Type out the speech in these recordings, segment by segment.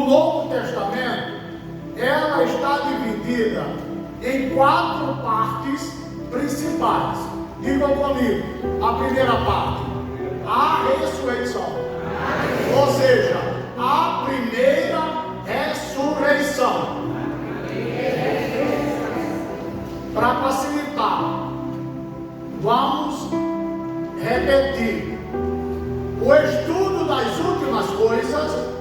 Novo Testamento, ela está dividida em 4 partes principais. Digam comigo, a primeira parte, a ressurreição. Ou seja, a primeira ressurreição. Para facilitar, vamos repetir. O estudo das últimas coisas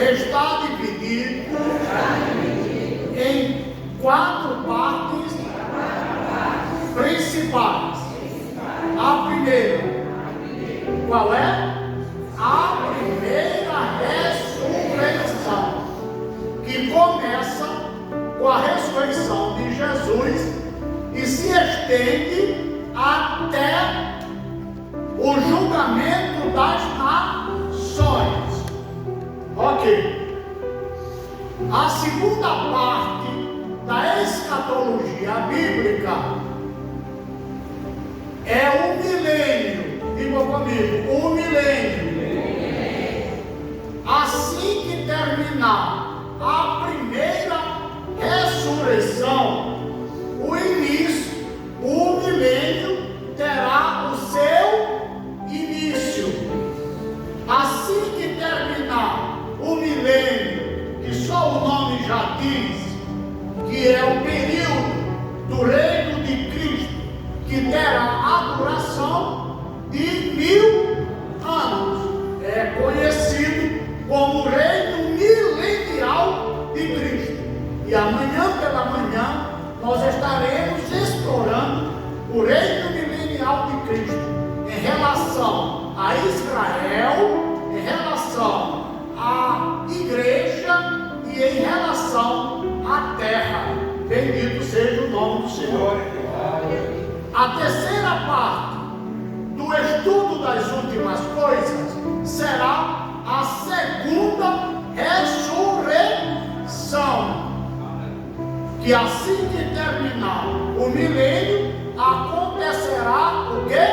está dividido em 4 partes principais. A primeira, qual é? A primeira ressurreição, que começa com a ressurreição de Jesus e se estende até o julgamento das nações. Ok. A segunda parte da escatologia bíblica é o milênio. Digam comigo, o milênio. Assim que terminar a primeira ressurreição, o início, o milênio terá o seu início. Assim que terminar o milênio, que só o nome já diz, que é o período do reino de Cristo, que terá a duração de 1000 anos, é conhecido como reino milenial de Cristo. E amanhã pela manhã nós estaremos explorando o reino milenial de Cristo em relação a Israel, em relação à igreja e em relação à terra. Bendito seja o nome do Senhor. A terceira parte do estudo das últimas coisas será a segunda ressurreição, que assim que terminar o milênio, acontecerá o quê?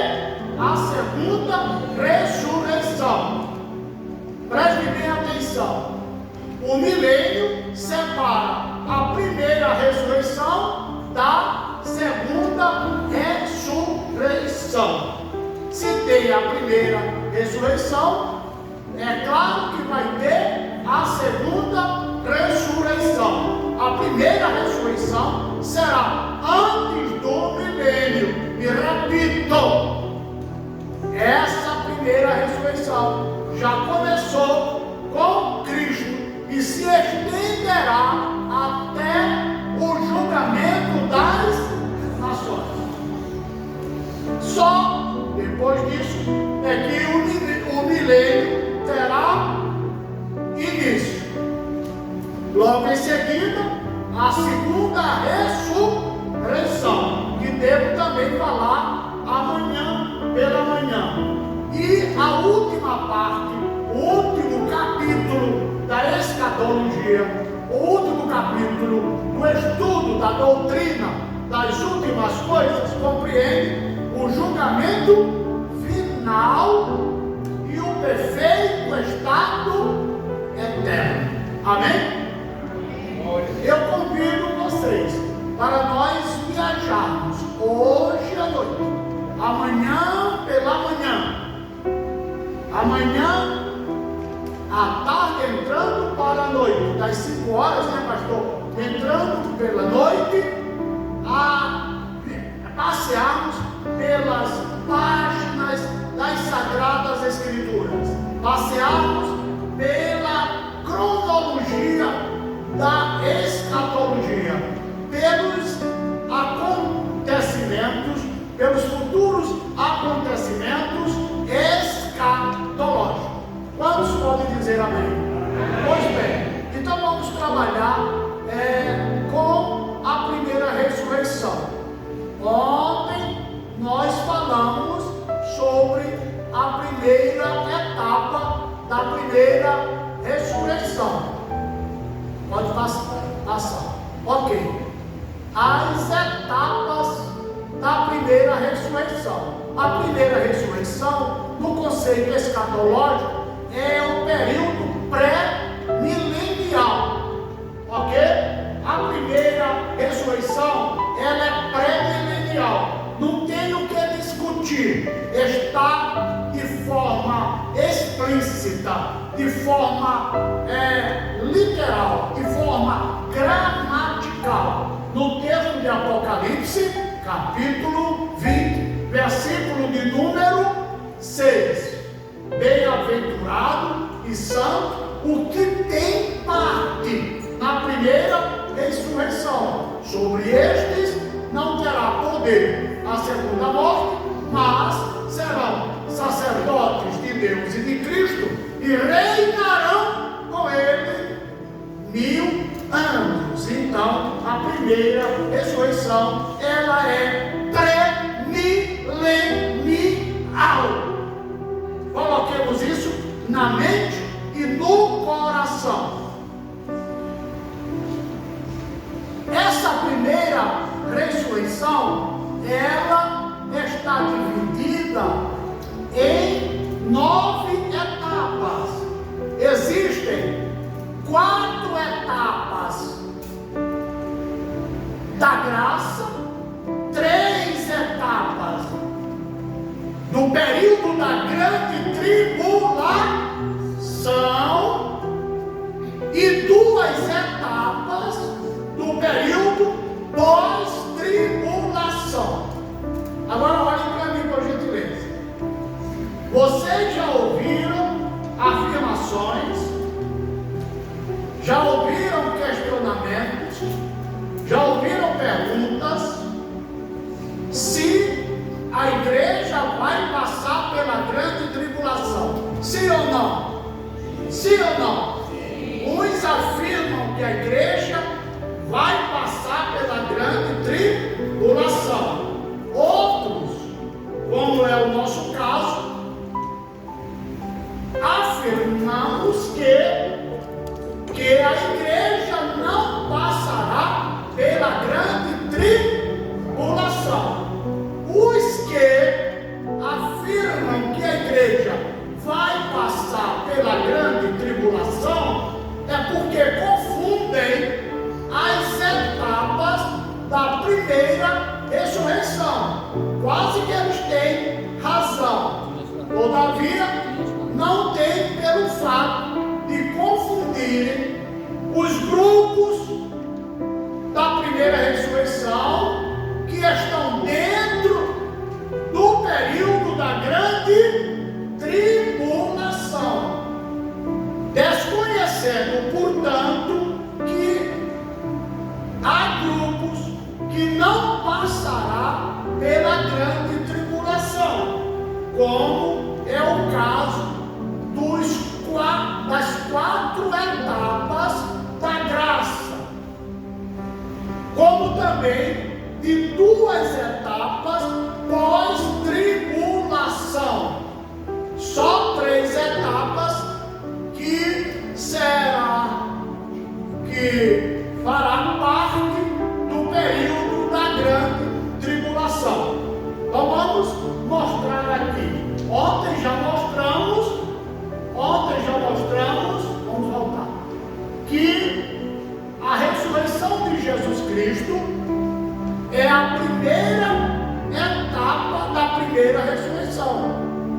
A segunda ressurreição. Preste bem atenção. O milênio separa a primeira ressurreição da segunda ressurreição. Se tem a primeira ressurreição, é claro que vai ter a segunda ressurreição. A primeira ressurreição será antes do milênio. E repito, essa primeira ressurreição já começou com Cristo e se estenderá até o julgamento das nações. Só depois disso é que o milênio terá início. Logo em seguida, a segunda ressurreição, que devo também falar amanhã pela manhã. E a última parte, o último capítulo da escatologia, o último capítulo do estudo da doutrina das últimas coisas, compreende o julgamento final e o perfeito estado eterno. Amém? Eu convido vocês para nós viajarmos hoje à noite, amanhã pela manhã, amanhã à tarde entrando para a noite, das 5 horas, né, pastor? Entrando pela noite, a passearmos pelas páginas das Sagradas Escrituras, passearmos pela cronologia da escatologia, pelos acontecimentos, pelos futuros acontecimentos escatológicos. Quantos podem dizer amém? Pois bem, então vamos trabalhar com a primeira ressurreição. Ontem nós falamos sobre a primeira etapa da primeira ressurreição. Pode passar. Ok. As etapas da primeira ressurreição. A primeira ressurreição, no conceito escatológico, é o período explícita, de forma literal, de forma gramatical, no texto de Apocalipse, capítulo 20, versículo de número 6. Bem-aventurado e santo o que tem parte na primeira ressurreição. Sobre estes não terá poder a segunda morte, mas serão sacerdotes de Deus e de Cristo e reinarão com ele 1000 anos. Então, a primeira ressurreição, ela é pré-milenial. Coloquemos isso na mente e no coração. Essa primeira ressurreição, ela está dividida em 9 etapas. Existem 4 etapas da graça, 3 etapas do período da grande tribulação e 2 etapas do período pós-tribulação. Agora olhem para mim, por gentileza. Vocês já ouviram afirmações, já ouviram questionamentos, já ouviram perguntas se a igreja vai passar pela grande tribulação? Sim ou não? Sim ou não? Uns afirmam que a igreja vai passar pela grande tribulação. Outros, como é o nosso caso, afirmamos que a igreja não passará pela grande tribulação. Os que afirmam que a igreja vai passar pela grande tribulação é porque confundem as etapas da primeira ressurreição. Quase que eles têm razão. Todavia, não tem pelo fato de confundirem os grupos da primeira ressurreição que estão dentro do período da grande tribulação, desconhecendo, portanto, que há grupos que não passará pela grande tribulação, como é o caso das 4 etapas da graça, como também de 2 etapas pós-tribulação. Só 3 etapas que fará parte do período da grande tribulação. Então vamos mostrar aqui. Ontem já mostramos, vamos voltar, que a ressurreição de Jesus Cristo é a primeira etapa da primeira ressurreição.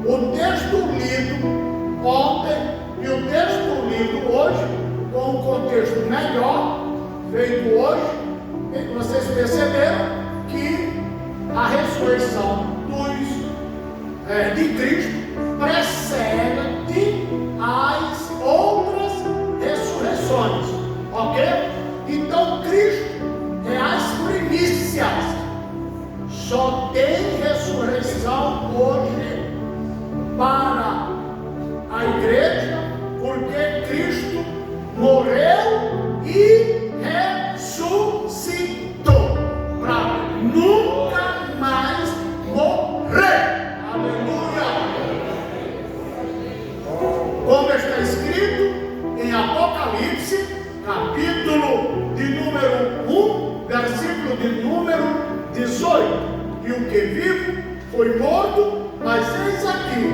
O texto lido ontem e o texto lido hoje, com um contexto melhor, feito hoje, vocês perceberam que a ressurreição de Cristo precede as outras ressurreições, ok? Então Cristo é as primícias. Só tem ressurreição hoje para a igreja, porque Cristo morreu e ressuscitou para nunca mais morrer. Aleluia! Como está escrito em Apocalipse, capítulo de número 1, versículo de número 18. E o que vivo foi morto, mas eis aqui,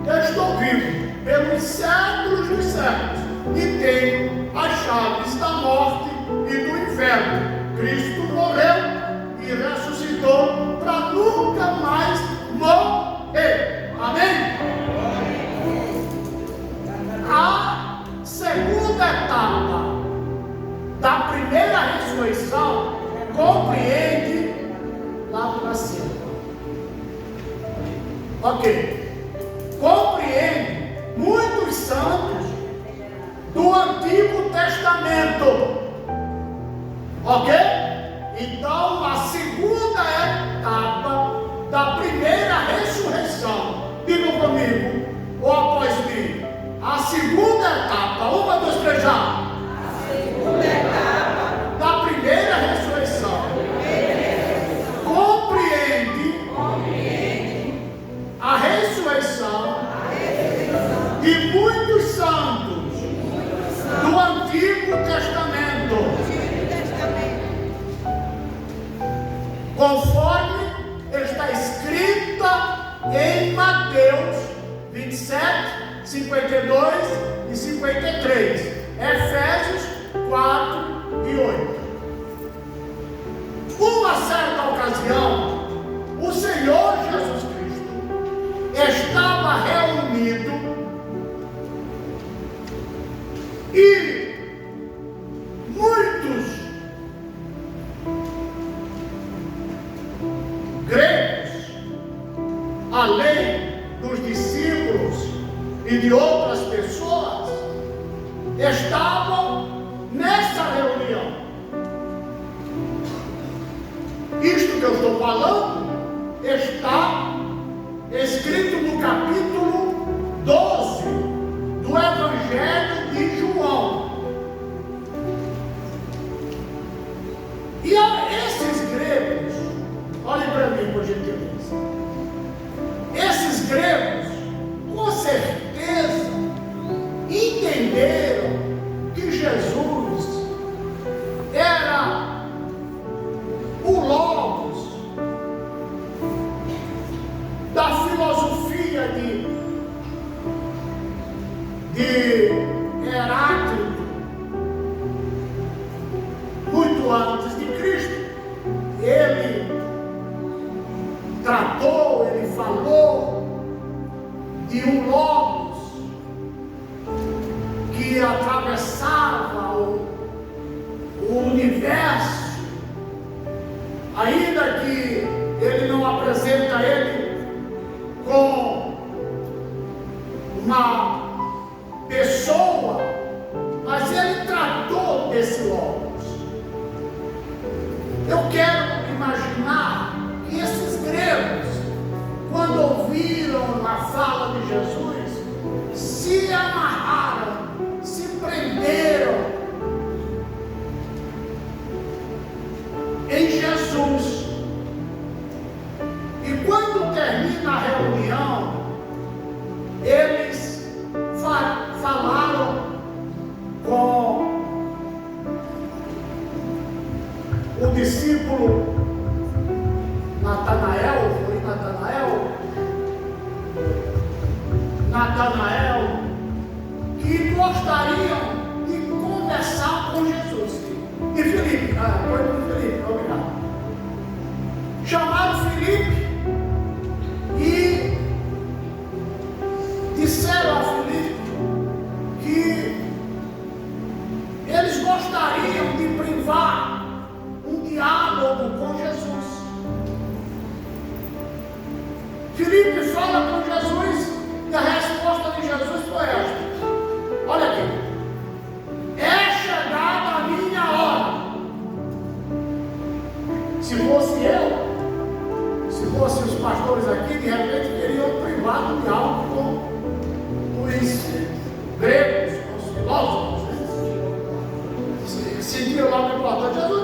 eu estou vivo pelos séculos dos séculos, e tenho as chaves da morte e do inferno. Cristo morreu e ressuscitou para nunca mais morrer. Amém? Ok. Compreende muitos santos do Antigo Testamento. Ok? Então, a segunda etapa da primeira ressurreição. Digam comigo, ou após mim. A segunda etapa, 1, 2, 3 já. A segunda etapa da primeira ressurreição. Compreende a ressurreição de muitos santos do Antigo Testamento, conforme está escrita em Mateus 27, 52 e 53, Efésios 4 e 8. Uma certa ocasião, o Senhor Jesus Cristo estava reunido e muitos gregos, além dos discípulos e de outras pessoas, estavam nessa reunião. Isto que eu estou falando está escrito no capítulo 12 do Evangelho de João. E esses gregos, olhem para mim por gentileza, esses gregos com certeza entenderam que Jesus era o Logos da filosofia de Heráclito, muito antes de Cristo. Ele tratou, ele falou de um Logos que atravessava o universo, ainda que ele não apresenta ele com uma pessoa, mas ele tratou desse Logos. Eu quero imaginar que esses gregos, quando ouviram a fala de Jesus, se amarraram, se prenderam em Jesus. E quando termina a reunião, eles falaram com o discípulo Natanael, que gostariam de conversar com Jesus. E Filipe, obrigado. Chamaram Filipe e disseram a Filipe que eles gostariam de privar um diálogo com Jesus. Filipe fala com Jesus e a resposta de Jesus foi esta: olha aqui, é chegada a minha hora. Se fosse eu, se fossem os pastores aqui, de repente teriam privado de algo com os gregos, com os filósofos, né? Sentiram lá o importante. Jesus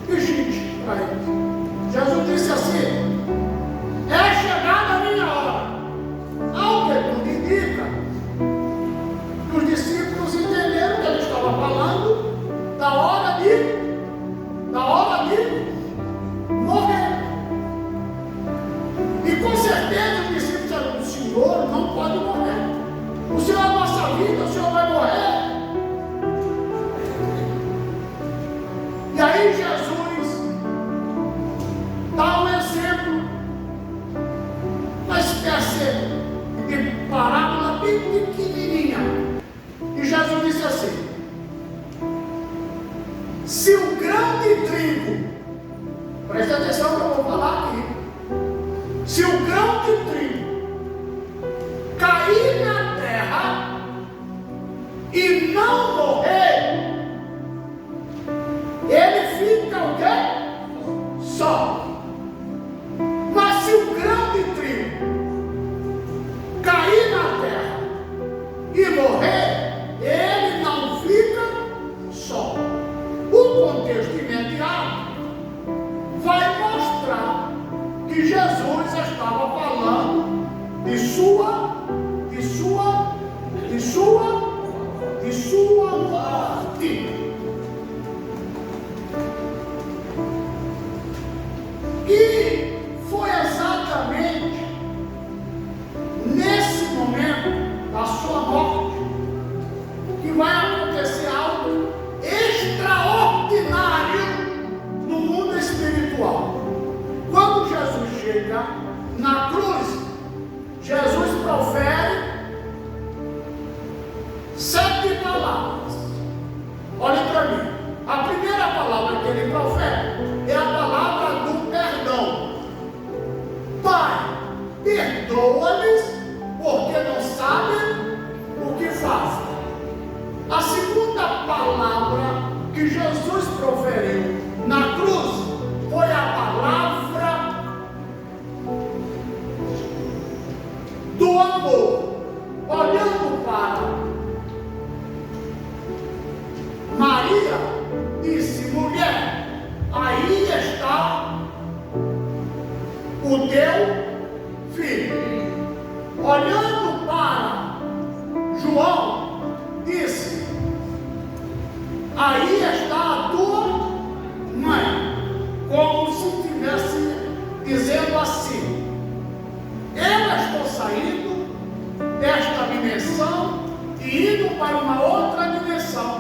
disse, gente, para eles. Jesus disse assim: é chegada a minha hora. Ao que tudo indica, os discípulos entenderam que ele estava falando da hora de morrer. E com certeza os discípulos disseram: o Senhor não pode morrer. O Senhor é a nossa vida, o Senhor vai morrer. E aí Jesus dá um exemplo, uma espécie de parábola bem pequenininha. E Jesus disse assim: se o grão de trigo, presta atenção que eu vou falar aqui, se o grão e morrer, ele não fica só. O contexto imediato vai mostrar que Jesus estava falando de sua morte. E foi exatamente nesse momento da sua morte que vai acontecer algo extraordinário no mundo espiritual. Quando Jesus chega na cruz, Jesus profere 7 palavras. Olhem para mim. A primeira palavra que ele profere é a palavra do perdão. Pai, perdoa-lhes, porque não sabem o que fazem. A segunda palavra que Jesus proferiu na cruz foi a palavra do amor. Olhando para Maria, disse: mulher, aí está o teu filho. Olhando para João, disse: aí está a tua mãe. Como se estivesse dizendo assim: eu estou saindo desta dimensão e indo para uma outra dimensão.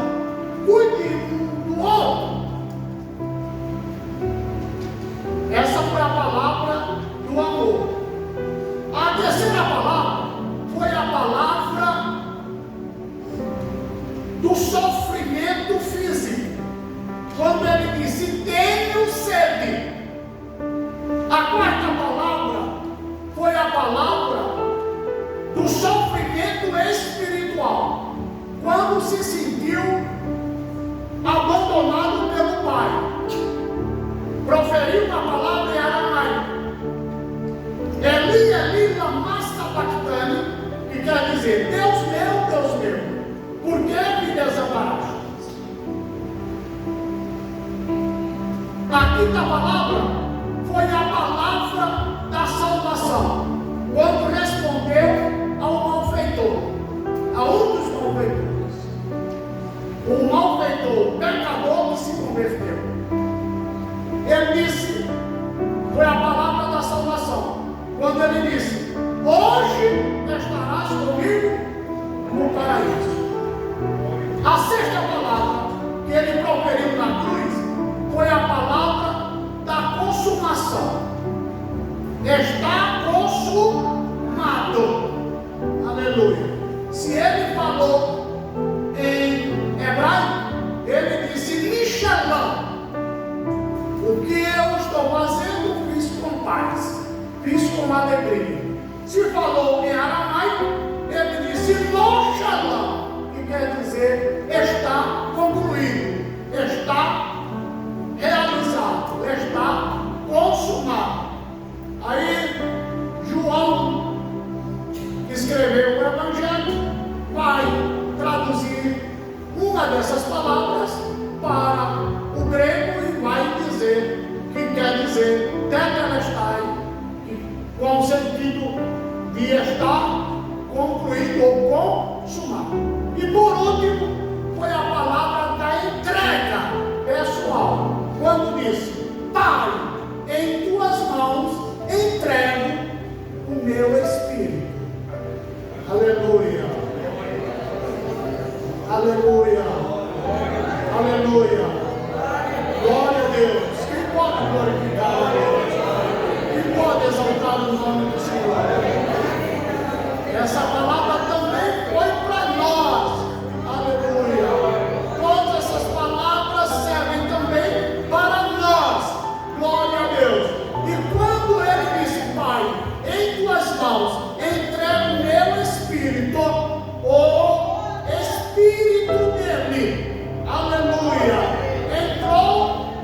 Cuide do outro. Essa foi a palavra do amor. A terceira palavra foi a palavra do sofrimento físico, quando ele disse: tenho sede. A quarta palavra foi a palavra do sofrimento espiritual, quando se sentiu abandonado pelo Pai. Proferiu uma palavra em aramaico: Eli, Eli, lama sabachthani, que quer dizer: Deus meu, por que me desamparaste? A quinta palavra foi a palavra da salvação, quando respondeu ao malfeitor, a um dos malfeitores, o malfeitor, o pecador que se converteu. Ele disse, foi a palavra da salvação, quando ele disse: hoje estarás comigo no paraíso. A sexta palavra que ele proferiu na cruz foi a palavra da consumação. Está consumado. Aleluia. Se ele falou em hebraico, ele disse: Michelão. O que eu estou fazendo, fiz com paz, fiz com alegria. Se falou em aramaico, ele disse: Mochalão, que quer dizer: está concluído, está realizado, está consumado. Aí João, que escreveu o Evangelho, vai traduzir uma dessas palavras para o grego e vai dizer que quer dizer tetelestai, com o sentido de estar concluído ou consumado. E por último, foi a palavra da entrega pessoal, quando disse: Pai, em tuas mãos entrego o meu espírito. Aleluia. Aleluia. Aleluia. Glória a Deus. Quem pode glorificar a Deus? Quem pode exaltar o nome do Senhor? Essa palavra também foi para nós. Aleluia. Todas essas palavras servem também para nós. Glória a Deus. E quando ele disse: Pai, em tuas mãos entrego o meu espírito, o espírito dele, aleluia, entrou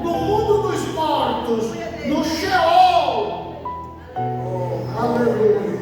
no mundo dos mortos, no Sheol. Aleluia.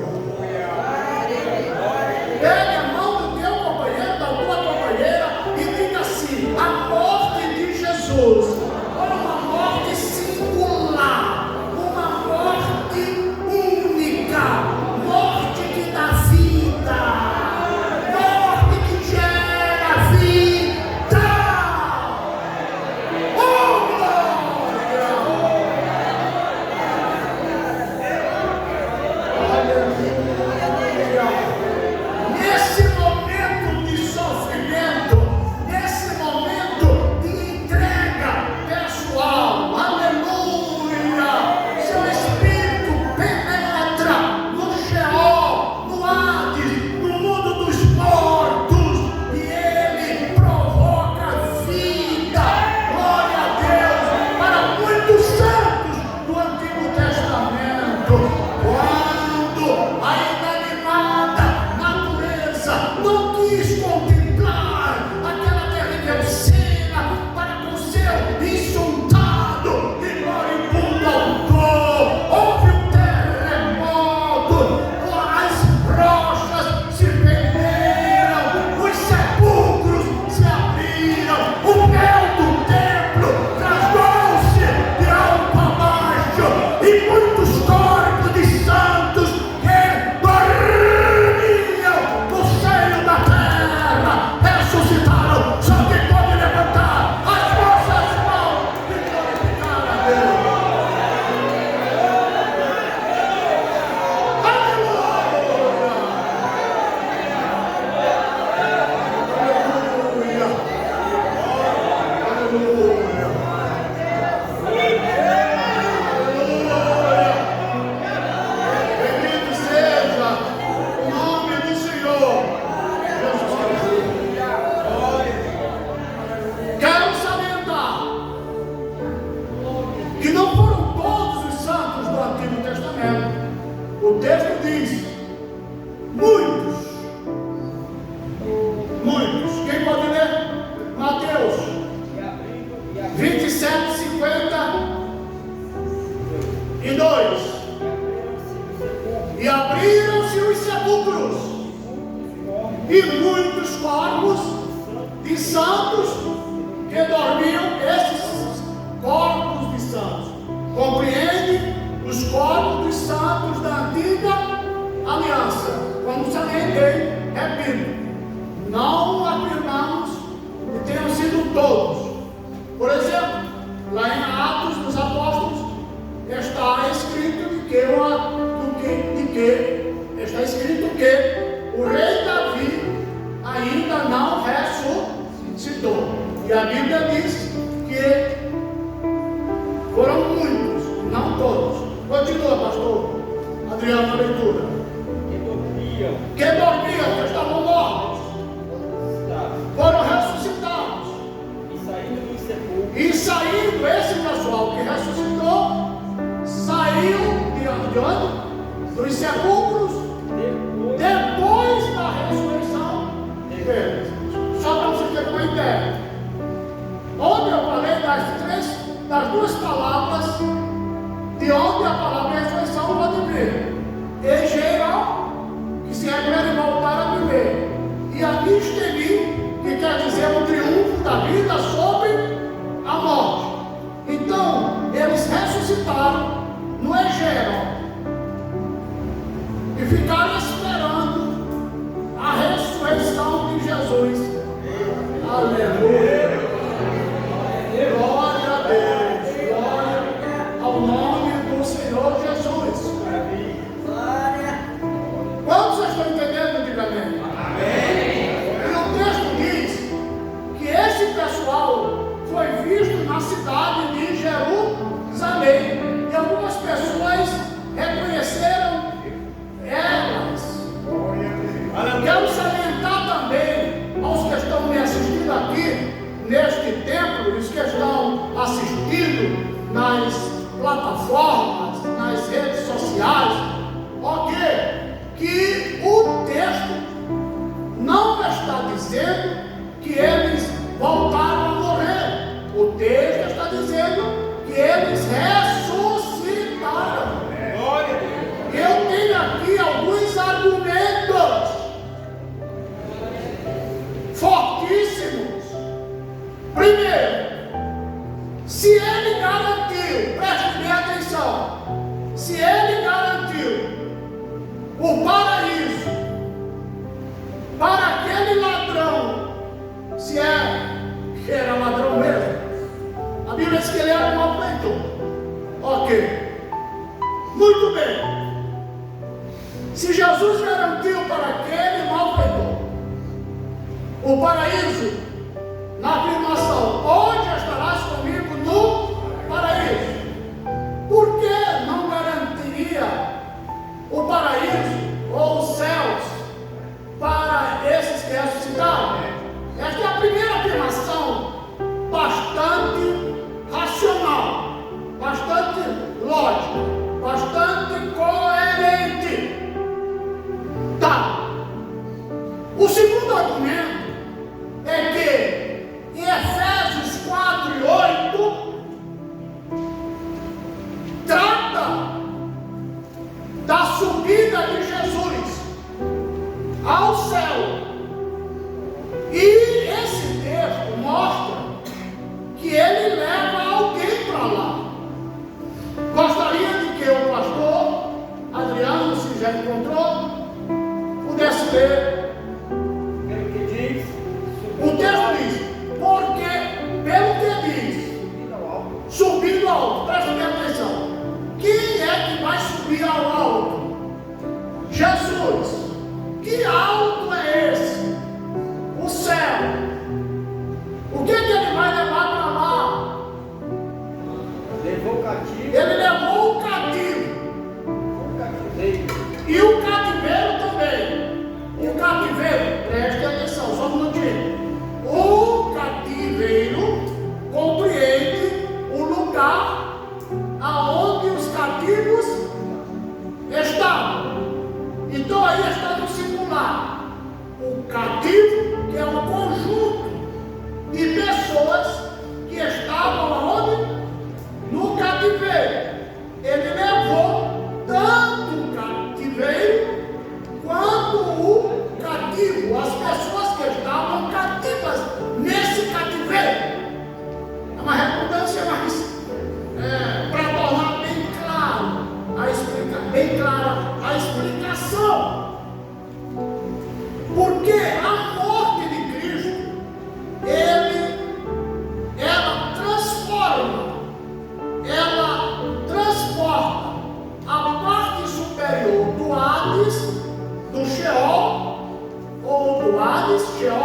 e muitos corpos de santos que dormiam, esses corpos de santos. Compreende? Os corpos dos santos da antiga aliança. Como salientei, repito, não afirmamos que tenham sido todos. Por exemplo, lá em Atos dos Apóstolos está escrito está escrito que o rei Davi ainda não ressuscitou. E a Bíblia diz que foram muitos, não todos. Continua, pastor Adriano, a leitura. Que dormiam, que estavam mortos, foram ressuscitados. E saindo esse pessoal que ressuscitou, saiu de onde? Dos sepulcros, depois da ressurreição deles. Só para você ter uma ideia. Onde eu falei das duas palavras, de onde a palavra ressurreição pode vir. Egeral, que se refere a voltar a viver. E a misteri, que quer dizer o triunfo da vida sobre a morte. Então, eles ressuscitaram no Egeral e ficaram esperando a ressurreição de Jesus. Aleluia! Glória a Deus! Glória ao nome do Senhor Jesus! Quantos estão entendendo? Diga amém. E o texto diz que esse pessoal foi visto na cidade de Jerusalém. E algumas pessoas reconheceram elas. Quero salientar também aos que estão me assistindo aqui neste templo, os que estão assistindo nas plataformas, nas redes sociais, ok? Que o texto não está dizendo que eles voltaram a morrer. O texto está dizendo que eles ressuscitaram. Eu tenho aqui alguns argumentos fortíssimos. Primeiro, se ele garantiu, preste bem atenção, se ele garantiu o paraíso para aquele ladrão, se que era ladrão mesmo, a Bíblia diz que ele era um malfeitor. Ok, muito bem. Se Jesus garantiu para aquele malfeitor o paraíso, na afirmação, onde estarás comigo no paraíso, por que não garantiria o paraíso ou os céus para esses que ressuscitaram? Esta é a primeira afirmação bastante racional, bastante lógica, bastante coerente. Tá. O segundo argumento é que em Efésios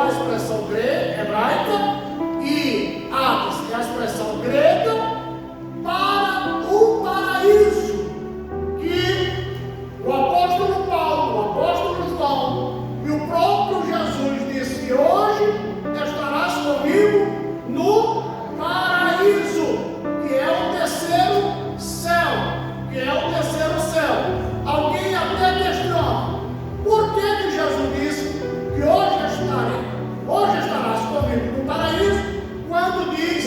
a expressão hebraica, e Hades é a expressão grega para o paraíso, que o apóstolo Paulo, o apóstolo João e o próprio Jesus disse que hoje estarás comigo no paraíso, que é o terceiro céu, que é o terceiro céu. Alguém até questiona, por que Jesus disse que hoje estarás comigo no paraíso, quando diz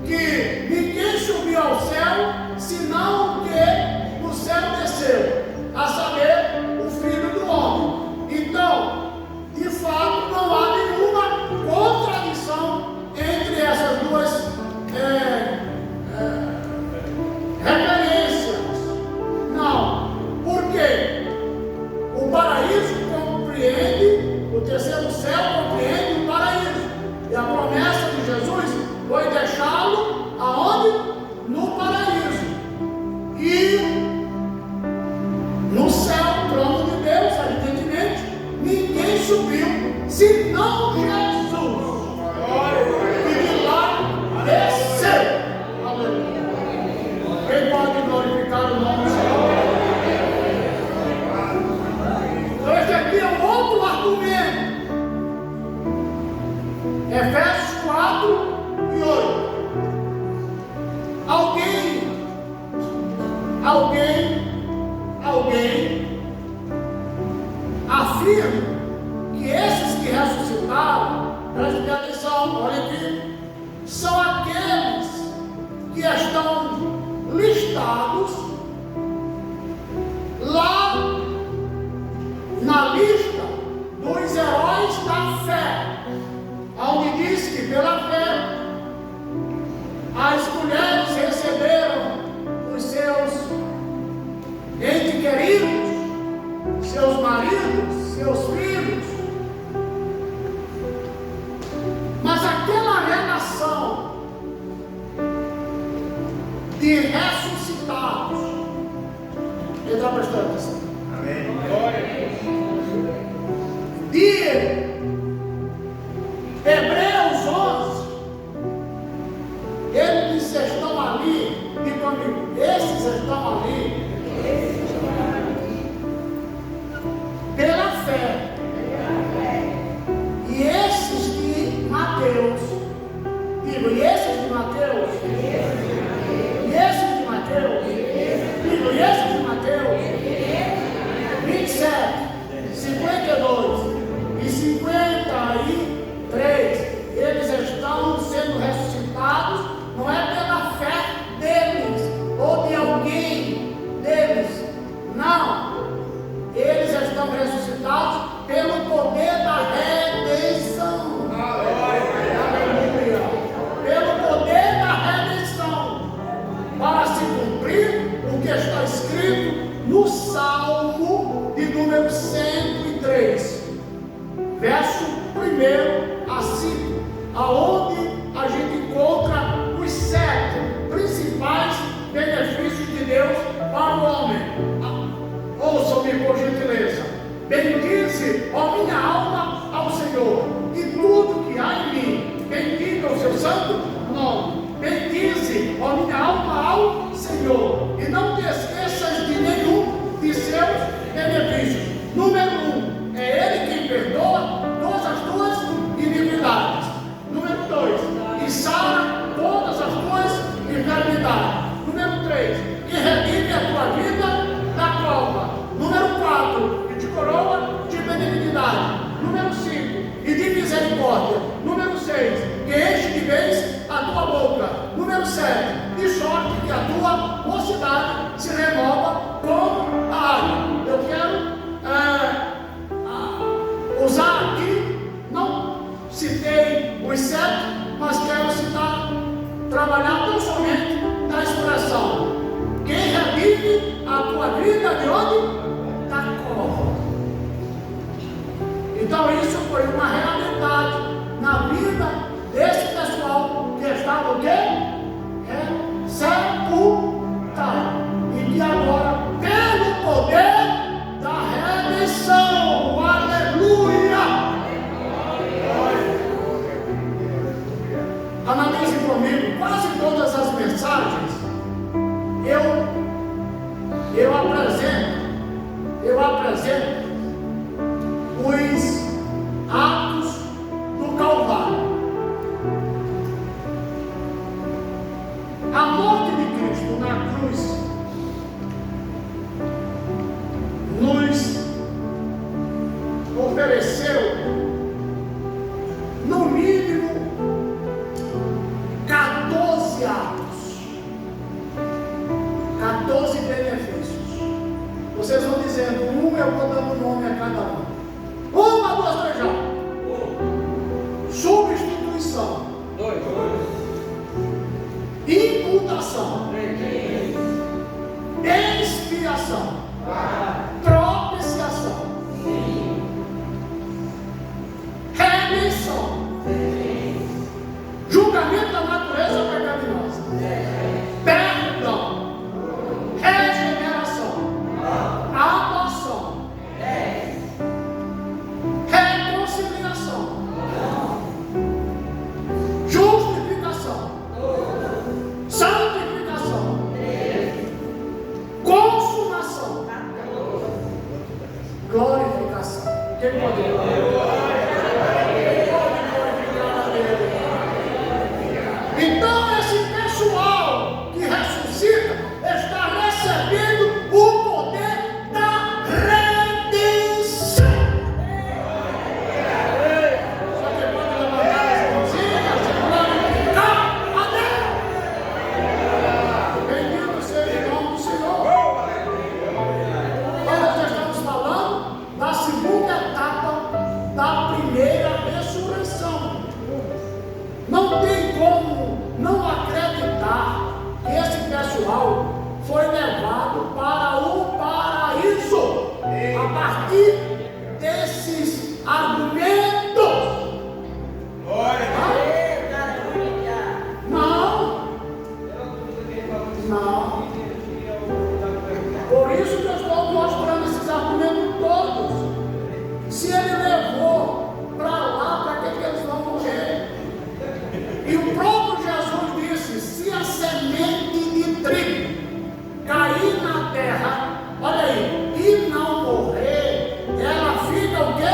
que ninguém subiu ao céu, senão o que do céu desceu, a saber, o Filho do Homem. Então, de fato, não há nenhuma contradição entre essas duas referências. Não. Por quê? O paraíso compreende, o terceiro céu compreende o paraíso. E a promessa de Jesus foi deixá-lo aonde? No paraíso. E no céu, o trono de Deus, evidentemente, ninguém subiu, senão Jesus. E de lá desceu. Aleluia. Quem pode glorificar o nome do Senhor? Então, este aqui é um outro argumento. Efésios 4 e 8. Alguém afirma que esses que ressuscitaram, prestem atenção, olha aqui, são aqueles que estão listados lá na lista dos heróis da fé, onde diz que pela fé as mulheres receberam os seus entes queridos, seus maridos, seus filhos. Mas aquela relação de ressuscitados, ele está prestando atenção. Amém. Glória. De Hebreus 11, eles estão ali, e comigo, esses estão ali pela fé. E esses de Mateus, digo, e esses de Mateus, e esses de Mateus, digo, e esses de Mateus, 27, 52 e 53, eles estão sendo ressuscitados, não é pela fé deles, ou de alguém deles, não, eles estão ressuscitados pelo poder da redenção. Aleluia! Pelo poder da redenção, para se cumprir o que está escrito no Salmo de número 103, verso 1 a 5, aonde a gente encontra os 7 principais benefícios de Deus para o homem. Ouçam-me por gentileza. Bendize, ó minha alma, ao Senhor, e tudo que há em mim, bendiga o seu santo nome. Bendize, ó minha alma, ao Senhor, e não te esqueças de nenhum de seus benefícios. Número 1, é Ele quem perdoa todas as tuas iniquidades. Número 2, e sara todas as tuas enfermidades. Número 3, que redime a tua vida da culpa. Número 4, que te coroa de benignidade. Número 5, e de misericórdia. Número 6, que enche de bens a tua boca. Número 7, de sorte que a tua mocidade se renova como a água. Eu quero usar aqui, não citei os 7, mas quero citar, trabalhar tão somente na expressão: quem revive a tua vida de onde? Da cova. Então isso foi uma realidade na vida desse pessoal que estava o quê? Sepultado. E que agora, pelo poder da redenção, aleluia! exemplo, os atos do Calvário. A morte de Cristo na cruz nos ofereceu, no mínimo, 14 atos, 14 benefícios. Vocês vão dizendo, eu vou dando nome a cada um. 1, 2, 3, já. Substituição. 2. Imputação. 3. Expiação. 4. Propiciação. 5. Remissão. 6. Julgamento da natureza pecaminosa. 10. Perdão. Regeneração. Adoção. 10. Reconciliação. Justificação. Santificação. 13. Consumação. 14. Glorificação. Quem pode glorificar a Deus? Então esse pessoal que ressuscita está recebendo o poder da redenção. Só que pode levantar as mãozinhas e glorificar a Deus. Bendito seja o nome do Senhor. Nós já estamos falando da segunda etapa da primeira ressurreição. Não tem como não acreditar que esse pessoal foi levado para o paraíso a partir desses argumentos. Não. Por isso que eu estou mostrando esses argumentos todos. Se ele levou para lá, para que eles vão morrer? E o próprio Jesus disse: se a semente de trigo cair na terra, olha aí, e não morrer, ela fica o quê?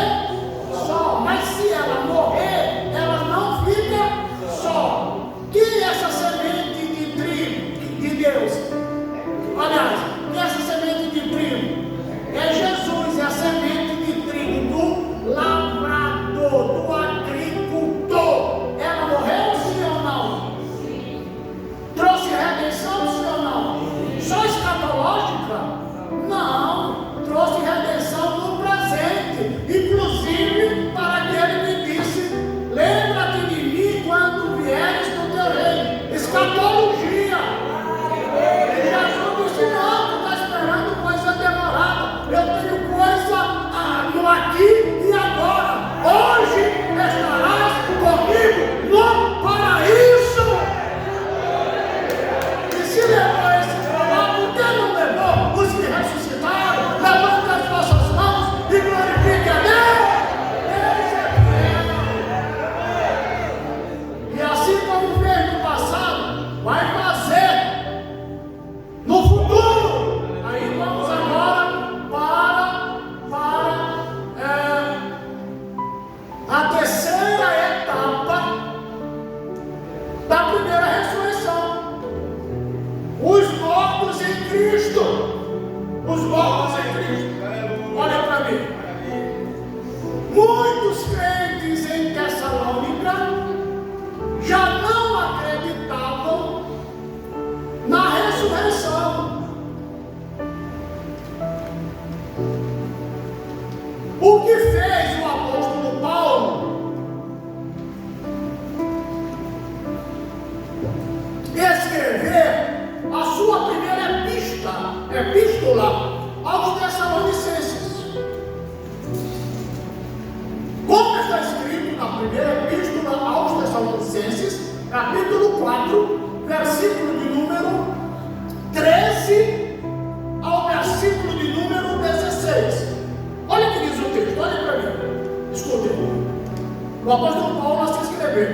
Só. Mas se ela morrer, ela não fica só. Que é essa semente de trigo de Deus? Aliás, que é essa semente de trigo? É Jesus, é a semente de trigo do lavrador, do agricultor. Ela morreu, sim ou não? Sim. Trouxe redenção, sim ou não? Só escatológica? Não. Trouxe redenção no presente. Inclusive para aquele que disse: lembra-te de mim quando vieres no teu reino. Escatologia. Jesus disse: não, tu está esperando coisa demorada. Eu tenho coisa no aqui e agora. Hoje estarás comigo no paraíso. E se levou esses para lá, por que não levou os que ressuscitaram? Levanta as vossas mãos e glorifique a Deus. Deus é fiel. E assim como fez no passado, vai fazer no futuro. Aí vamos agora para a terceira etapa da primeira ressurreição. Os mortos em Cristo. Os mortos em Cristo. Olha para mim. Muitos crentes em Tessalônica já não acreditavam na ressurreição. O que fez o apóstolo Paulo escrever a sua primeira epístola aos Tessalonicenses? Como está escrito na primeira epístola aos Tessalonicenses, capítulo 4, versículo de número 13 ao versículo de número 16. Olha o que diz o texto, olha para mim. Escute. O apóstolo Paulo assim escreveu: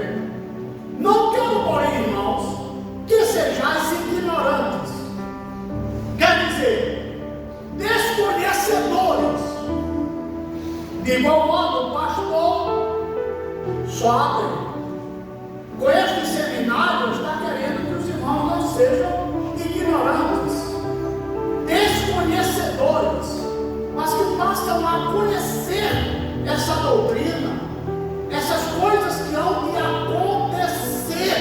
não quero, porém, irmãos, que sejais ignorantes. Quer dizer, desconhecedores De igual modo, o pastor Schwaber, com este seminário, está querendo que os irmãos não sejam ignorantes, desconhecedores, mas que passam a conhecer essa doutrina, essas coisas que hão de acontecer.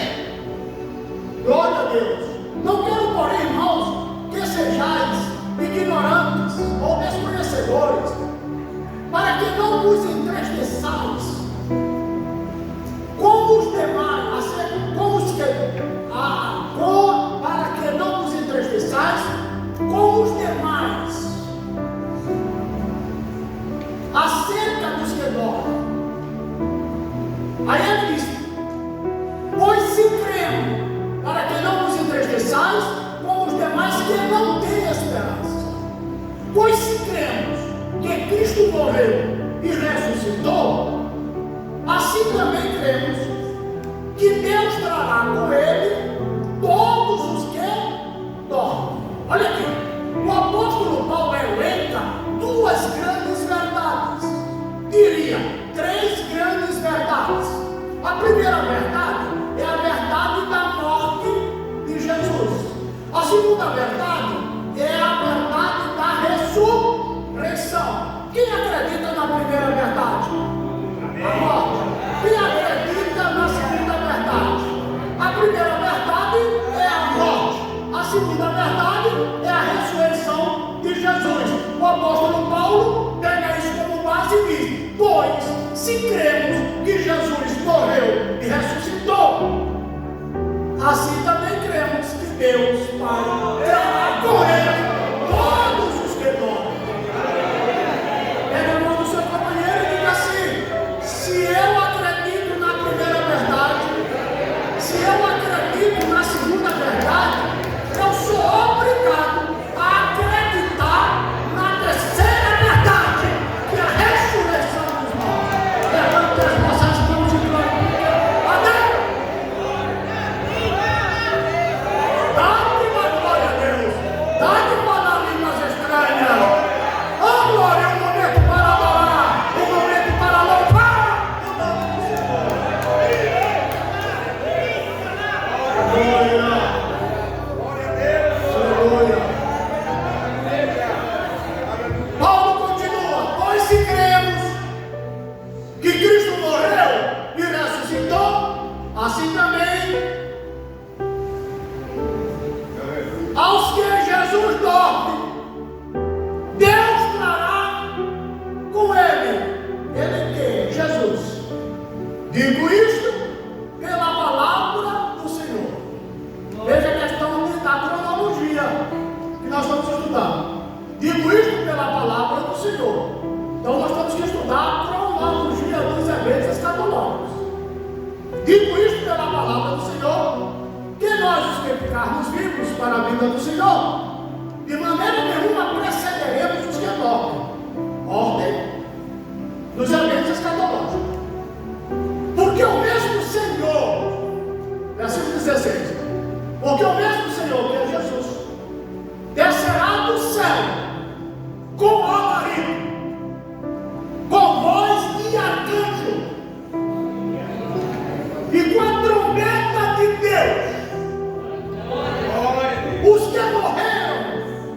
Glória a Deus. Não quero, porém, irmãos, que sejais ignorantes ou desconhecedores, para que não vos entristeçais como os demais, para que não vos entristeçais como os demais, acerca dos que dormem. Aí ele diz: pois se cremos, para que não vos entristeçais como os demais que não têm esperança. Pois se cremos que Cristo morreu e ressuscitou, assim também cremos que Deus trará com Ele todos os que dormem. Olha aqui, o apóstolo Paulo elenca duas grandes verdades, diria, três grandes verdades. A primeira verdade é a verdade da morte de Jesus. A segunda verdade é a verdade da ressurreição. Quem acredita na primeira verdade? A morte. Quem acredita na segunda verdade? A primeira verdade é a morte. A segunda verdade é a ressurreição de Jesus. O apóstolo Paulo pega isso como base e diz: pois se cremos que Jesus morreu e ressuscitou, assim também cremos que Deus Pai trará com Ele todos os que dormem. Pega a mão do seu companheiro e diga assim: se eu acredito na primeira verdade, se eu acredito na segunda verdade, eu sou obrigado a acreditar na terceira verdade, que é a ressurreição dos mortos. Levante as nossas mãos e glória. Amém? Dá-me uma glória a Deus. Dá-me para línguas estranhas. Oh, glória, é um momento para adorar, um momento para louvar o nome do Senhor. Aleluia. Paulo continua: pois se cremos que Cristo morreu e ressuscitou, assim também aos que Jesus dorme, Deus trará com Ele. Ele que? Jesus. Digo isto pela palavra do Senhor. Veja a questão da cronologia que nós vamos estudar. Digo isto pela palavra do Senhor. Então nós temos que estudar a cronologia dos eventos escatológicos. Digo isto pela palavra do Senhor, que nós, os que ficarmos vivos para a vinda do Senhor, de maneira nenhuma precederemos os que dormem. Ordem nos eventos escatológicos. Porque o mesmo Senhor, versículo 16, porque o mesmo Senhor, que é Jesus, descerá do céu com alarido, com voz de arcanjo e com a trombeta de Deus. Os que morreram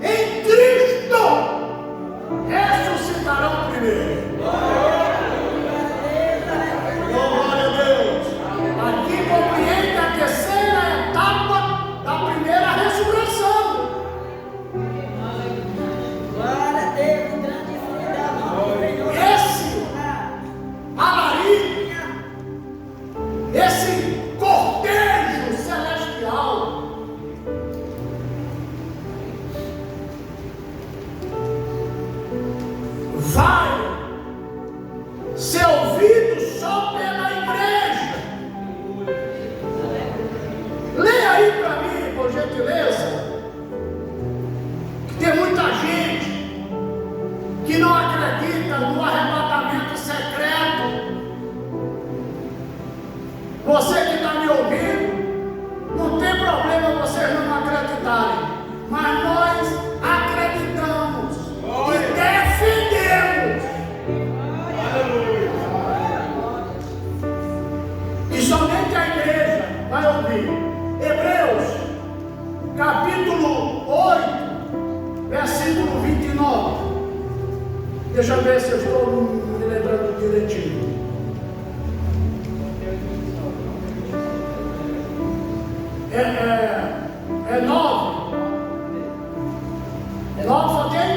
em Cristo ressuscitarão primeiro. Glória a Deus. Aqui compreende a terceira etapa da primeira ressurreição. Glória a Deus, grande cidadão. Esse alarido, esse cortejo celestial, vai ser ouvido só pela igreja. Leia aí para mim, por gentileza, que tem muita gente que não acredita no arrebatamento secreto. Você que está me ouvindo, não tem problema vocês não acreditarem, mas nós acreditamos e defendemos que a igreja vai ouvir. Hebreus, capítulo 8, versículo 29. Deixa eu ver se eu estou me lembrando direitinho. É 9. É 9 só tem?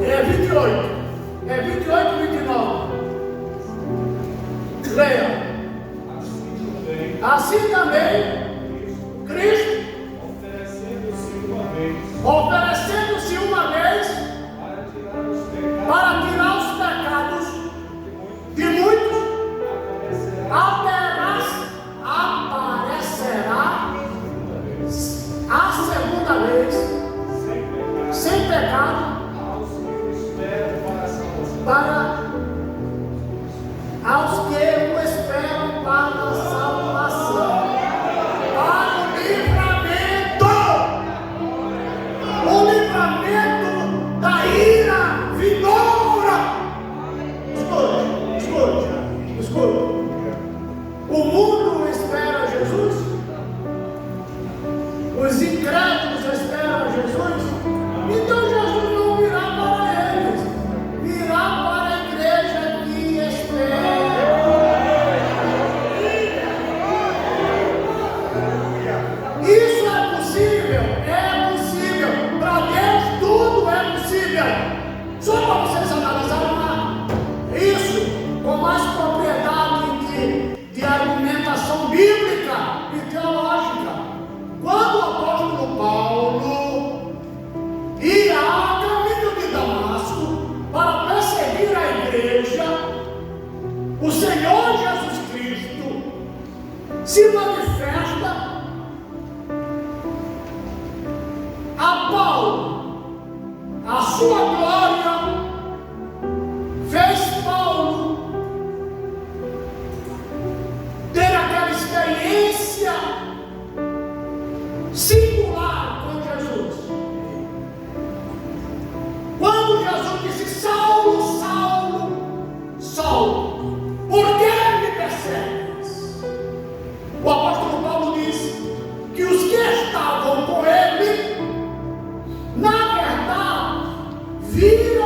É 28. É 28 e 29. Leia. Assim também, Cristo, oferecendo-se uma vez para tirar os pecados de muitos, aparecerá a segunda vez, sem pecado, aos que o esperam para a salvação, para o livramento da ira vindoura. Escute. O mundo espera Jesus, os incrédulos esperam Jesus, então Jesus não virá para eles, virá para a igreja que espera. Isso é possível, para Deus tudo é possível. Só para vocês analisarem isso com mais propriedade de argumentação bíblica e teológica. Quando o apóstolo Paulo ia a caminho de Damasco para perseguir a igreja, o Senhor Jesus Cristo se manifesta a Paulo. A sua glória fez Paulo ter aquela experiência singular com Jesus. Quando Jesus disse: Saulo, Saulo, Saulo, por que me persegues? O apóstolo Paulo disse que os que estavam com ele, na verdade, viram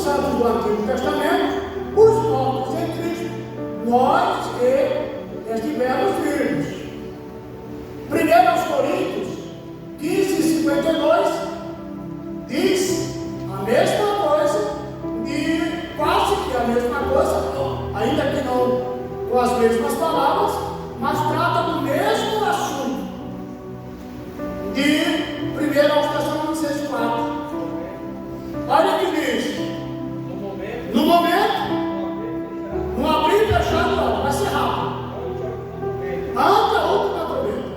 santos do Antigo Testamento, os mortos em Cristo, nós que estivemos vivos. 1 Coríntios 15:52 diz a mesma coisa, e quase que a mesma coisa, ainda que não com as mesmas palavras, mas trata do mesmo assunto. De 1 Tessalonicenses 4. Olha o que diz. No momento, no abrir e fechar do alto, vai ser rápido. Ante a última trombeta.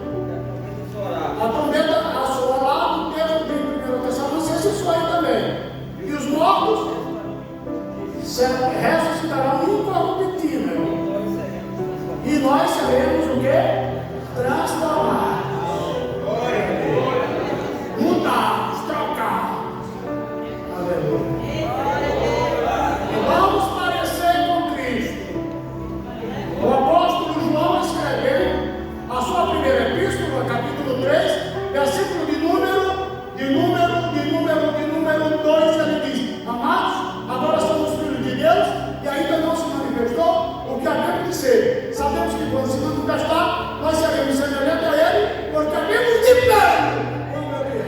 A trombeta soa lá no texto de 1 Tessalonicenses, soa aí também. E os mortos ressuscitarão incorruptível. E nós seremos o quê? Transformados. Mudados, trocados. Aleluia. Vamos parecer com Cristo. O apóstolo João escreveu a sua primeira epístola, capítulo 3, versículo de número 2, ele diz: amados, agora somos filhos de Deus e ainda não se manifestou o que havemos de ser. Sabemos que quando se manifestar, nós seremos semelhantes a Ele, porque havemos de vê-lo como Ele é.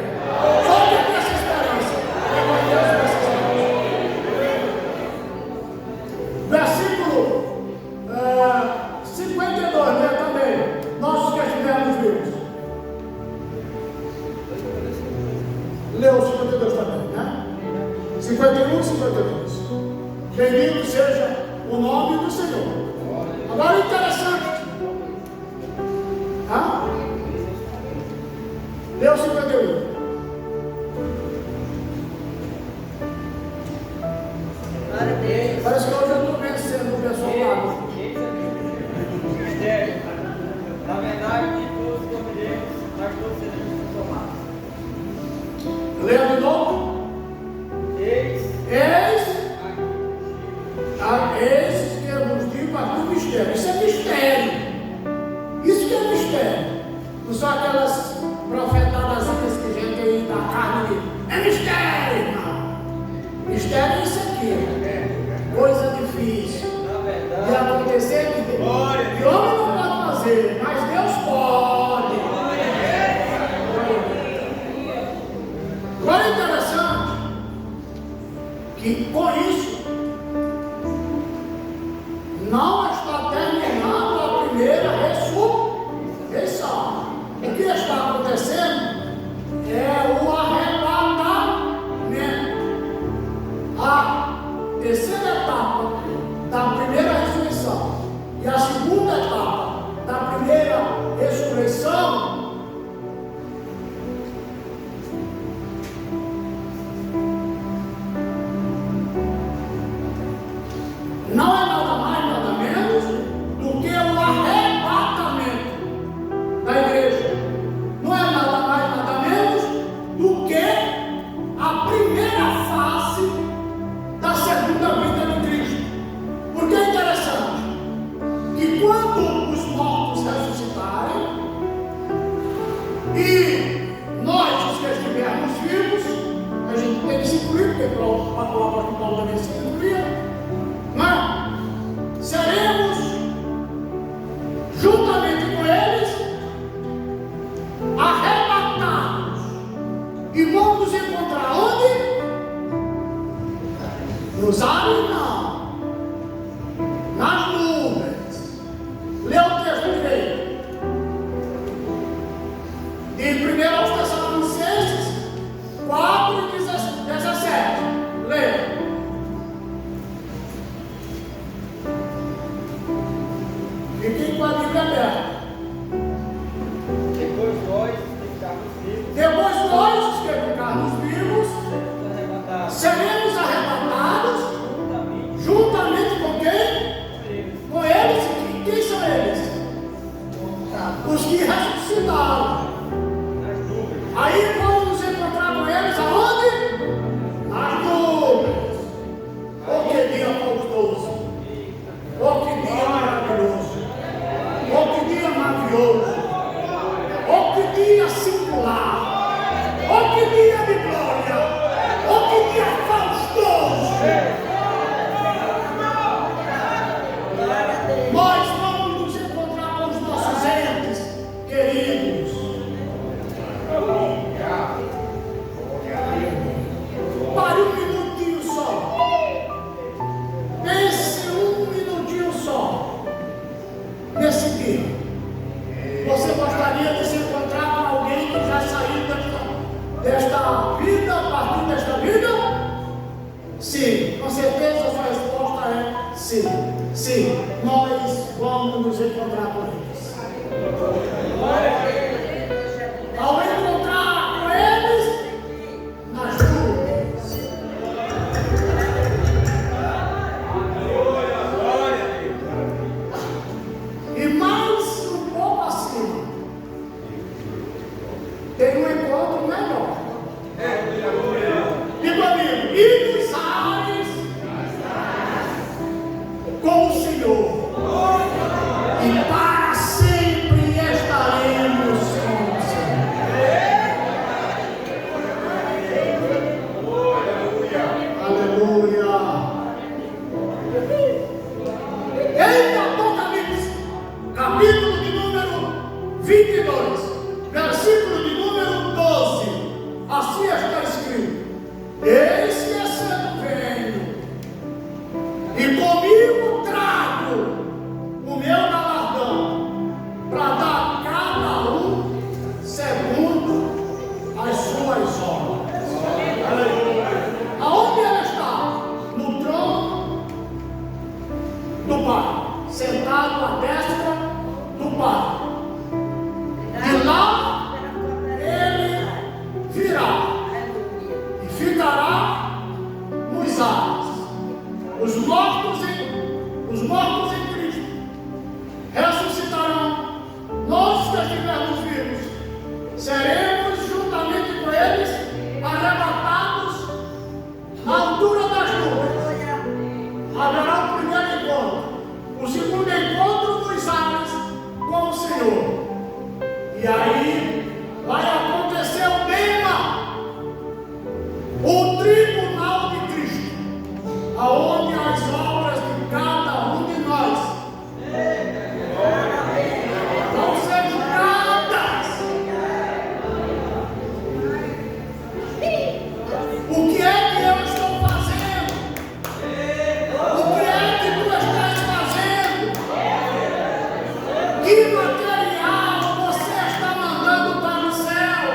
Só que tem essa esperança. Versículo 52, né, também. Nós que estivemos vivos. Leu o 52 também, né? 51 e 52. Bendito seja o nome do Senhor. Agora interessante. Leu 51. Parece que hoje eu estou vencendo o pessoal lá. Na verdade, todos comeremos, nós todos seremos transformados. Leia de novo. Eis que nos digo aqui o mistério. Isso é mistério. Isso que é mistério. Não são aquelas profetadas que a gente aí da carne. É mistério, irmão. Mistério é isso aqui. Coisa difícil de acontecer, que homem não pode fazer, mas Deus pode. Agora é interessante que com isso não está terminando a primeira ressurreição. O que está acontecendo é o arrebatamento. A terceira etapa da primeira ressurreição e a segunda etapa da primeira ressurreição não é nada mais, nada menos do que o arrebatamento da igreja. Não é nada mais, nada menos do que a primeira fase da segunda vinda de Cristo. Porque é interessante que quando os mortos ressuscitarem e nós, os que estivermos vivos, a gente tem que se incluir, porque o apóstolo Paulo também se incluía, seremos juntamente com eles arrebatados e vamos nos encontrar onde? Nos ares não, nas nuvens. Lê o texto direito de 1 Tessalonicenses 4:17. Lê. Fiquem com a Bíblia aberta. Depois nós que ficarmos vivos, Depois nós, os que ficarmos vivos, seremos arrebatados juntamente com quem? Com eles. Quem são eles? Os que ressuscitaram. Aí vamos nos encontrar com eles aonde? Nas nuvens. Oh, que dia gostoso. Oh, que dia maravilhoso. Oh, que dia maravilhoso. Oh, que dia singular. Oh, que dia de glória. Oh, que dia faustoso. Sim, nós vamos nos encontrar com eles. Ao encontrar com eles, nas nuvens. E mais um pouco acima, tem um encontro melhor. Digo amigo, e nos ares com o Senhor. E para sempre estaremos com o Senhor. Aleluia. Em Apocalipse, capítulo de número 22, versículo de número 12, assim está escrito: eis que cedo venho, e comigo trago o meu galardão, para dar a cada um segundo as suas obras. Aonde ela está? No trono do Pai, sentado à destra do Pai. De lá ele virá e ficará nos ares. Os mortos em Cristo ressuscitarão. Nós que estivermos vivos seremos juntamente com eles arrebatados à altura das nuvens. Haverá o primeiro encontro, o segundo encontro nos ares com o Senhor. E aí vai acontecer o tema, o tribunal de Cristo, aonde as obras de cada um de nós vão ser julgadas. O que é que eu estou fazendo? O que é que tu estás fazendo? Que material você está mandando para o céu?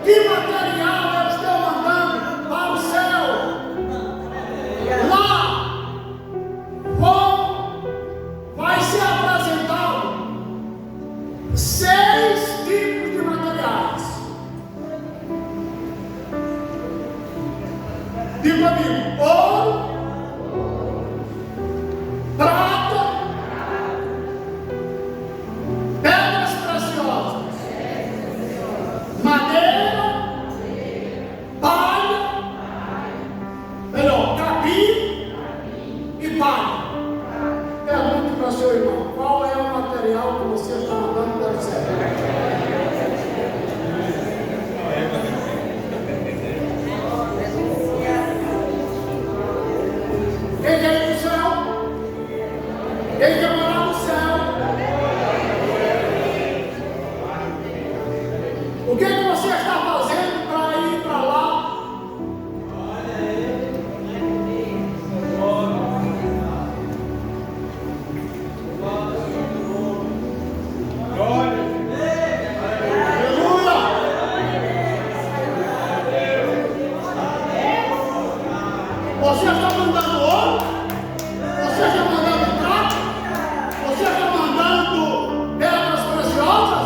Que material eu estou mandando para o céu? Lá vai ser apresentado 6 tipos de materiais. Diga comigo: ouro, prata, pedras preciosas, madeira, palha, melhor, capim e palha. Pergunte para o seu irmão: qual é o material que você está mandando para o céu? Quem quer ir para o céu? Quem quer morar no céu? O que é que você está fazendo para ir para lá? Aleluia! Você está mandando ouro? Você está mandando prata? Você está mandando pedras preciosas?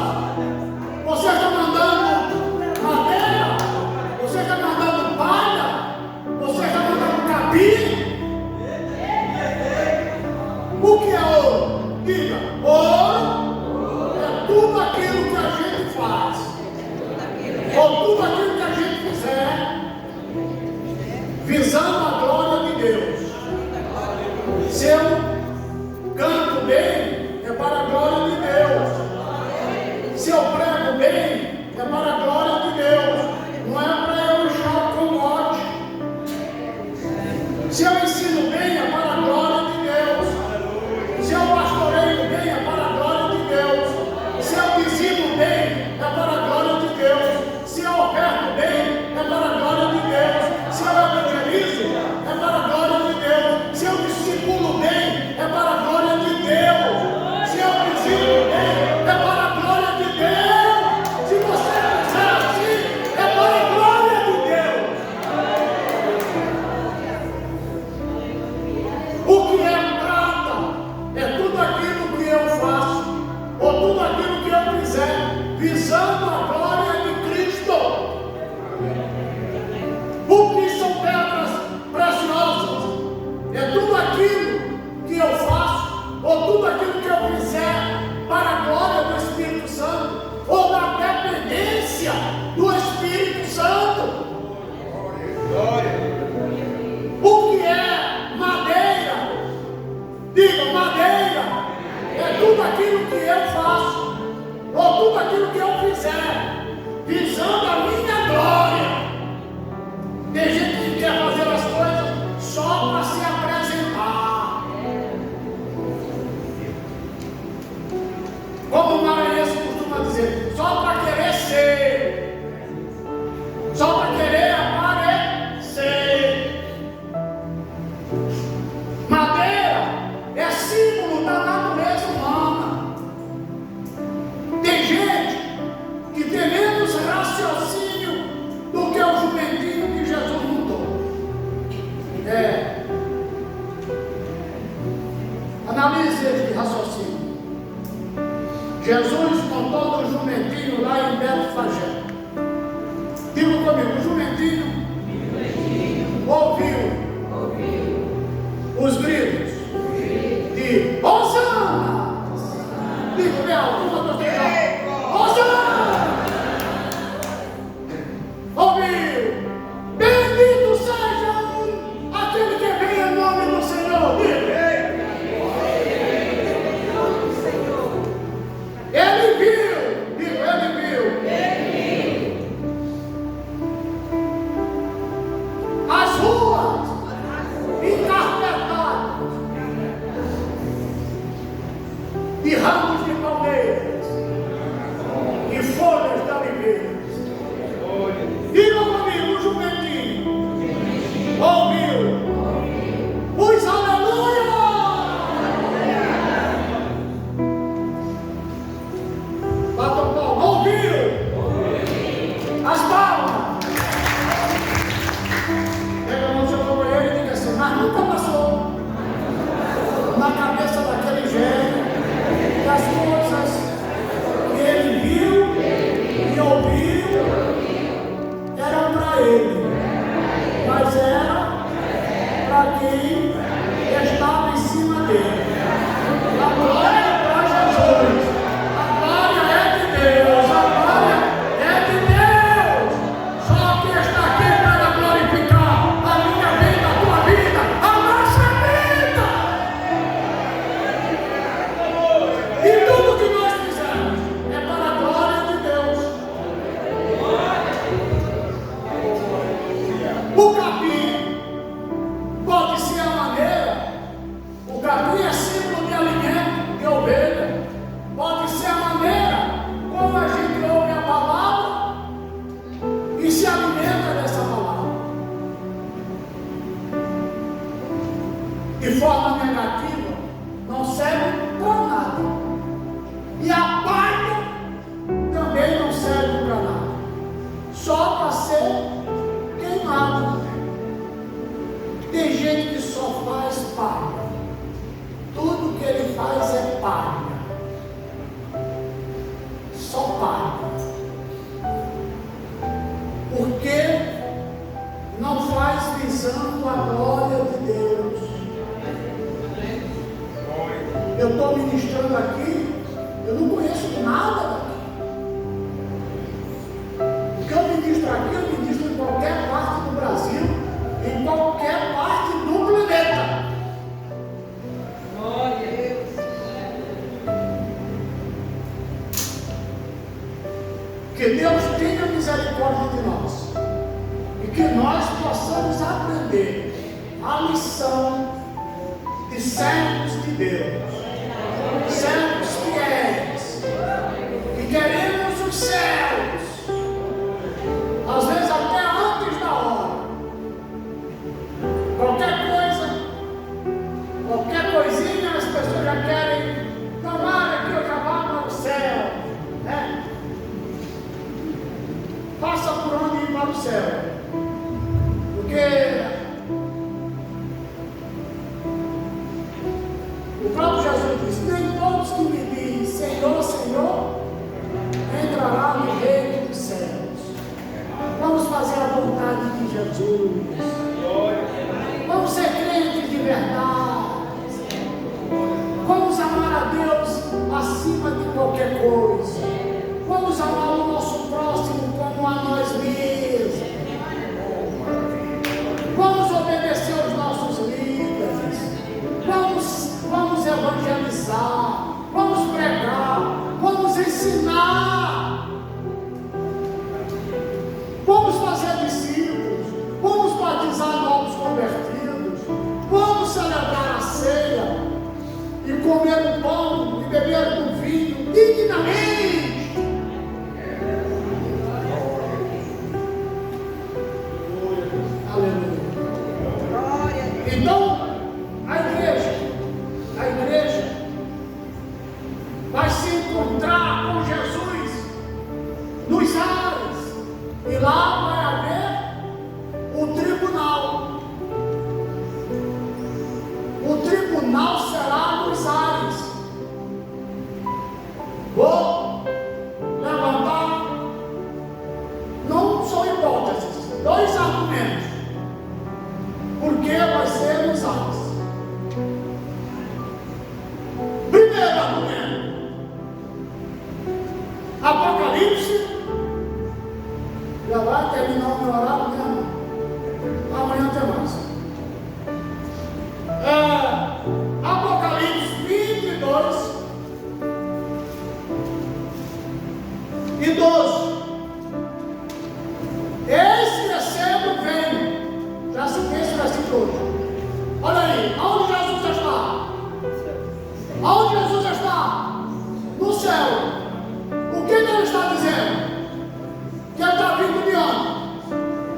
Você está mandando madeira? Você está mandando palha? Você está mandando capim? O que é ouro? Diga: ouro é tudo aquilo que a gente faz, ou tudo aquilo que a gente fizer, visando a glória de Deus. Se eu canto bem, é para a glória de Deus. Se eu prego bem, é para a glória de Deus. Não é para eu encher o comote. Se eu ensino bem, é para a glória de Deus. Se eu pastoreio bem, é para a glória de Deus. Se eu dizimo bem, é para a glória de Deus. Se eu oferto bem, é para a glória de Deus. Se eu evangelizo, Jesus montou no jumentinho lá em Betfagé. Diga comigo, o jumentinho ouviu os gritos de Hosana. Diga, meu, uma, dois, três, Hosana! Ouviu? Bendito seja aquele que vem em nome do Senhor. Diga. Ele viu, digo, ele viu. As ruas encarpetadas de ramos de palmeiras e folhas de oliveiras. Diga comigo, o jumentinho ouviu os aleluia. Batam palma, ouviu as palmas. Pega a mão do seu companheiro e diga assim: mas nunca passou na cabeça daquele gênio das coisas que ele viu e ouviu eram para ele, mas era para quem estava em cima dele. A glória é para Jesus, a glória é de Deus, a glória é de Deus. Só que está aqui para glorificar a minha vida, a tua vida, a nossa vida. E tudo que nós fizemos é para a glória de Deus. O capim pode ser a maneira, o capim é símbolo de alimento, de ovelha, pode ser a maneira como a gente ouve a palavra e se alimenta dessa palavra. De forma negativa, não serve para nada. E a palha também não serve para nada, só para ser queimada. Tem gente que só faz palha, tudo que ele faz é palha, só palha, porque não faz visando a glória de Deus. Eu estou ministrando aqui, eu não conheço nada daqui. O que eu ministro aqui, eu ministro em qualquer parte do Brasil, em qualquer parte do planeta. Que Deus tenha misericórdia de nós e que nós possamos aprender a lição de servos de Deus, servos fiéis, que queremos os céus, às vezes até antes da hora. Qualquer coisinha as pessoas já querem, tomara que eu já vá para o céu, né? Passa por onde ir para o céu, porque o próprio Jesus disse: nem todos que me dizem Senhor, Senhor, entrará no reino dos céus. Vamos fazer a vontade de Jesus, vamos ser crentes de verdade, vamos amar a Deus acima de qualquer coisa, vamos amar o nosso próximo como a nós mesmos, vamos obedecer aos nossos líderes, vamos evangelizar, vamos pregar, vamos ensinar, vamos fazer discípulos, vamos batizar novos convertidos, vamos celebrar a ceia e comer o pão e beber o vinho dignamente. e 12. Eis crescendo vem. Já se pensa nesse hoje. Olha aí, aonde Jesus está? Aonde Jesus está? No céu. O que ele está dizendo? Que ele está vindo de onde?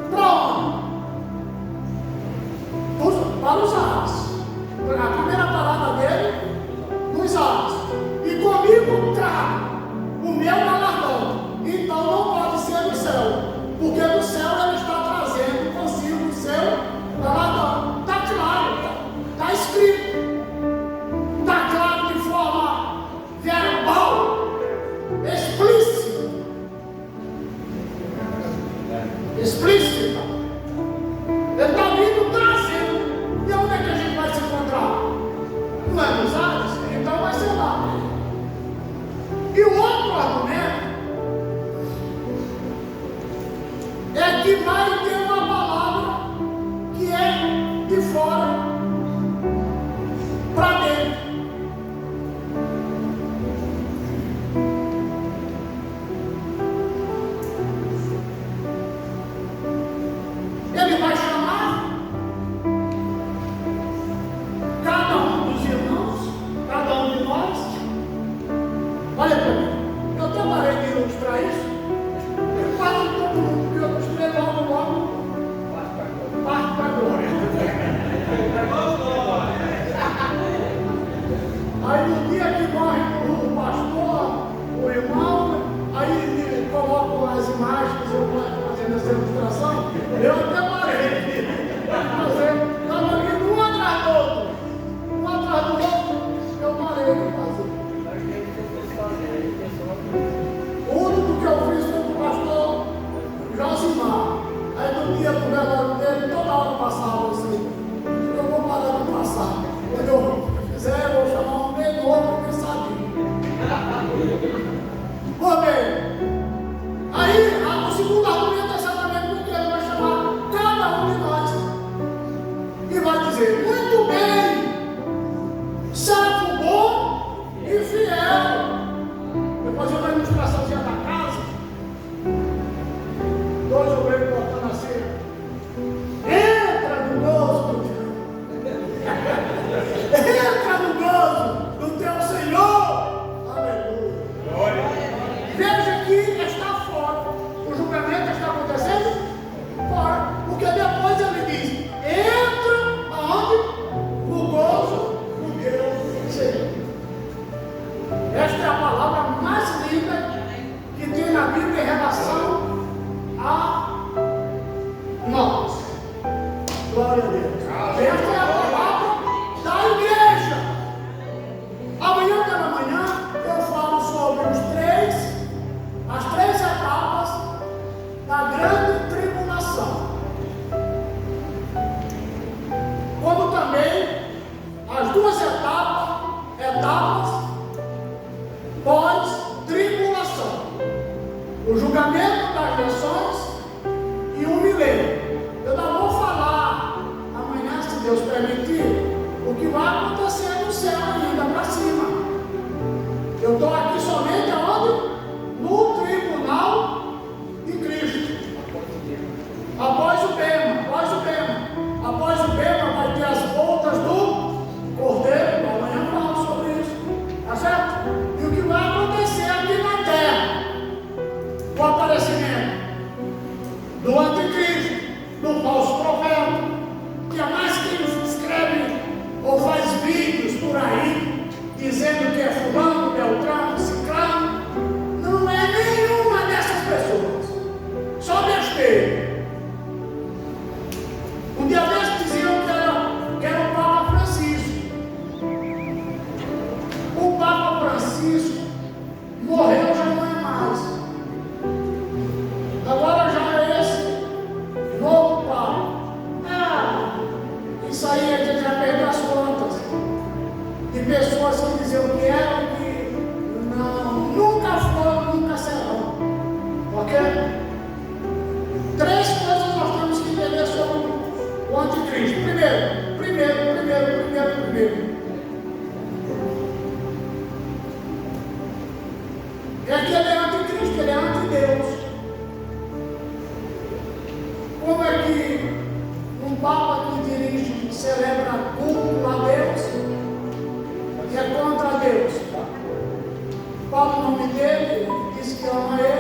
Para onde? Para os ares. A primeira parada dele, nos ares. E comigo trago o meu galardão. Então não pode ser no céu, porque no céu ele está trazendo consigo o seu galardão. Está claro, está escrito. Está claro de forma verbal, explícita. Explícita. Ele está vindo trazendo. E onde é que a gente vai se encontrar? Não é nos ares? Então vai ser lá. E o outro argumento é que vai ter uma palavra que é de fora para dentro. Ele vai chamar cada um dos irmãos, cada um de nós. Olha para mim, eu até parei de ilustrar isso. Eu quase todo mundo, porque eu mostrei logo, parte para a glória. Aí no dia que morre o pastor, o irmão, aí ele coloca as imagens, eu vou fazendo essa ilustração, eu até parei. Estava vindo um atrás do outro, eu parei de fazer. O único que eu fiz foi com o pastor Josimar. Aí no dia do velório dele, toda hora passava assim. Eu vou parar de passar. Quando eu fizer, eu vou chamar um meio outro que sabia. Aí o segundo argumento é exatamente porque ele vai chamar cada um de nós e vai dizer: muito bem, servo bom e fiel. Depois eu vou ilustraçãozinha da casa. Dois obreiros cortando assim. Entra no gozo do teu. Entra no gozo do teu Senhor. Aleluia. Veja que está fora. O julgamento está acontecendo fora. Porque depois ele diz: entra aonde? No gozo do teu Senhor. Esta é a palavra mais linda que tem na Bíblia em relação a nós. Glória a Deus. Esta é a palavra da igreja. Amanhã pela manhã eu falo sobre as três etapas da grande tribulação. Como também as duas etapas pós-tribulação, o julgamento das nações e o milênio. Eu não vou falar amanhã, se Deus permitir, o que vai acontecer no céu ainda para cima. Eu estou aqui somente aonde? No tribunal de Cristo. Após o bema. Após o bema vai ter as voltas do Cordeiro. Amanhã falamos sobre isso. Tá certo? E o que vai acontecer aqui na terra? O aparecimento do anticristo, do falso profeta, que é mais que escreve ou faz vídeos por aí, dizendo que é fulano, beltrano, ciclano. Não é nenhuma dessas pessoas. Só besteira. Um dia desses diziam que era o Papa Francisco. O Papa Francisco morreu, já não é mais. Agora já é esse novo Papa. Isso aí a gente já perdeu as contas. De pessoas que diziam que eram, que não, nunca foram, nunca serão. Ok? Três coisas nós temos que entender sobre o anticristo. Primeiro. É que ele é anticristo, ele é anticristo. Papa que dirige, celebra culto a Deus e é contra Deus. Fala o nome dele, diz que ama ele.